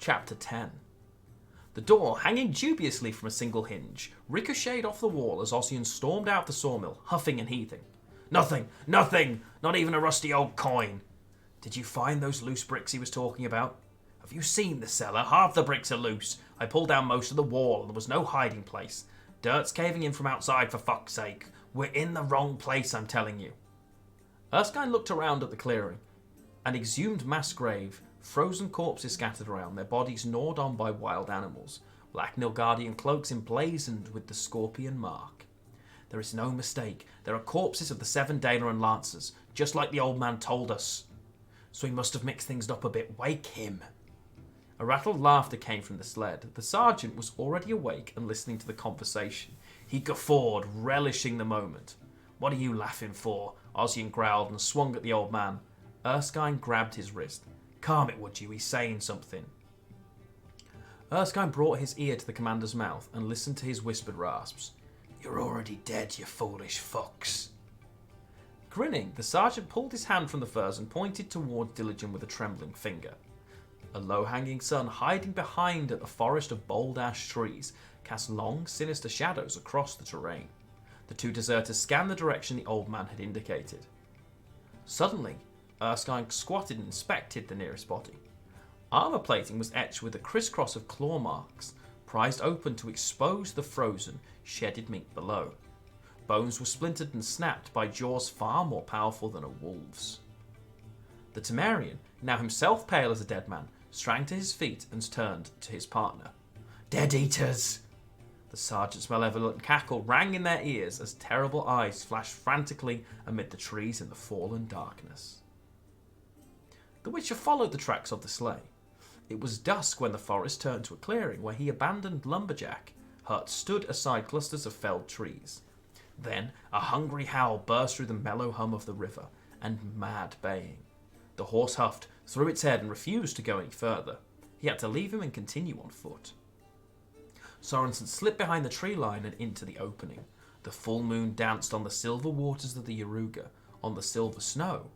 Chapter 10. The door, hanging dubiously from a single hinge, ricocheted off the wall as Ossian stormed out the sawmill, huffing and heaving. Nothing! Nothing! Not even a rusty old coin! Did you find those loose bricks he was talking about? Have you seen the cellar? Half the bricks are loose. I pulled down most of the wall and there was no hiding place. Dirt's caving in from outside, for fuck's sake. We're in the wrong place, I'm telling you. Erskine looked around at the clearing. An exhumed mass grave, frozen corpses scattered around, their bodies gnawed on by wild animals, black Nilfgaardian cloaks emblazoned with the scorpion mark. There is no mistake. There are corpses of the 7 Daelan Lancers, just like the old man told us. So he must have mixed things up a bit. Wake him. A rattled laughter came from the sled. The sergeant was already awake and listening to the conversation. He guffawed, relishing the moment. What are you laughing for? Ossian growled and swung at the old man. Erskine grabbed his wrist. Calm it, would you? He's saying something. Erskine brought his ear to the commander's mouth and listened to his whispered rasps. You're already dead, you foolish fucks. Grinning, the sergeant pulled his hand from the furs and pointed towards Diligent with a trembling finger. A low-hanging sun hiding behind a forest of bold ash trees cast long, sinister shadows across the terrain. The 2 deserters scanned the direction the old man had indicated. Suddenly, Erskine squatted and inspected the nearest body. Armour plating was etched with a crisscross of claw marks, prized open to expose the frozen, shedded meat below. Bones were splintered and snapped by jaws far more powerful than a wolf's. The Temerian, now himself pale as a dead man, sprang to his feet and turned to his partner. Dead eaters! The sergeant's malevolent cackle rang in their ears as terrible eyes flashed frantically amid the trees in the fallen darkness. The Witcher followed the tracks of the sleigh. It was dusk when the forest turned to a clearing where he abandoned lumberjack huts stood aside clusters of felled trees. Then a hungry howl burst through the mellow hum of the river, and mad baying. The horse huffed, threw its head, and refused to go any further. He had to leave him and continue on foot. Sorensen slipped behind the tree line and into the opening. The full moon danced on the silver waters of the Yaruga, on the silver snow,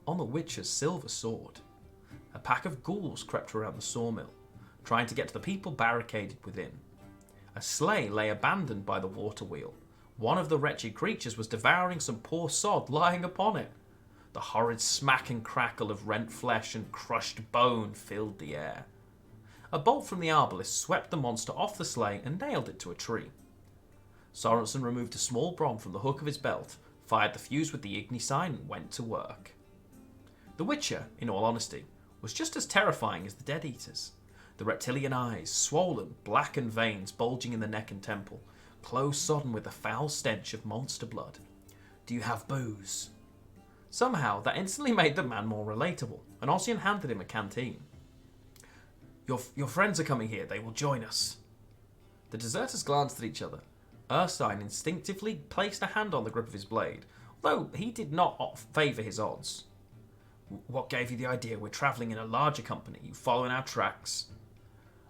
on the Witcher's silver sword. A pack of ghouls crept around the sawmill, trying to get to the people barricaded within. A sleigh lay abandoned by the water wheel. One of the wretched creatures was devouring some poor sod lying upon it. The horrid smack and crackle of rent flesh and crushed bone filled the air. A bolt from the arbalist swept the monster off the sleigh and nailed it to a tree. Sorensen removed a small bomb from the hook of his belt, fired the fuse with the Igni sign, and went to work. The Witcher, in all honesty, was just as terrifying as the Dead Eaters. The reptilian eyes, swollen, blackened veins bulging in the neck and temple, clothes sodden with the foul stench of monster blood. Do you have booze? Somehow, that instantly made the man more relatable, and Ossian handed him a canteen. Your friends are coming here. They will join us. The deserters glanced at each other. Erskine instinctively placed a hand on the grip of his blade, though he did not favour his odds. What gave you the idea we're travelling in a larger company? You following our tracks?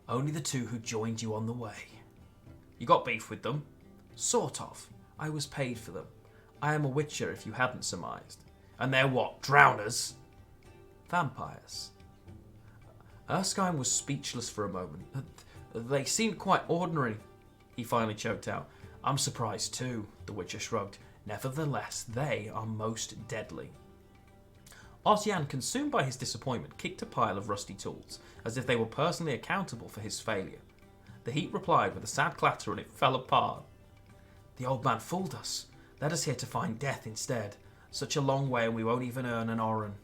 Only the 2 who joined you on the way. You got beef with them? Sort of. I was paid for them. I am a Witcher, if you hadn't surmised. And they're what? Drowners? Vampires. Erskine was speechless for a moment. They seemed quite ordinary, he finally choked out. I'm surprised too, the Witcher shrugged. Nevertheless, they are most deadly. Ossian, consumed by his disappointment, kicked a pile of rusty tools, as if they were personally accountable for his failure. The heap replied with a sad clatter and it fell apart. The old man fooled us. Led us here to find death instead. Such a long way and we won't even earn an oren.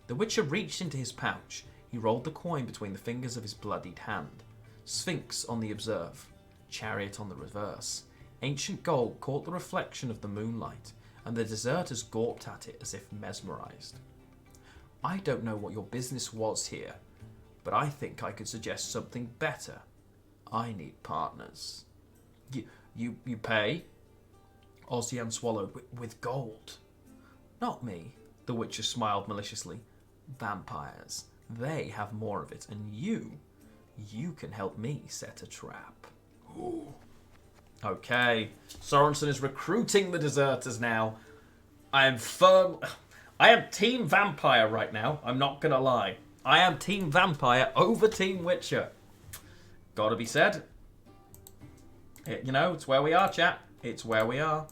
The Witcher reached into his pouch. He rolled the coin between the fingers of his bloodied hand. Sphinx on the observe. Chariot on the reverse. Ancient gold caught the reflection of the moonlight, and the deserters gawped at it as if mesmerised. I don't know what your business was here, but I think I could suggest something better. I need partners. You pay? Ossian swallowed. With gold. Not me, the Witcher smiled maliciously. Vampires. They have more of it, and you can help me set a trap. Ooh. Okay, Sorensen is recruiting the deserters now. I am team vampire right now, I'm not gonna lie. I am Team Vampire over Team Witcher. Gotta be said. You know, it's where we are, chat. It's where we are.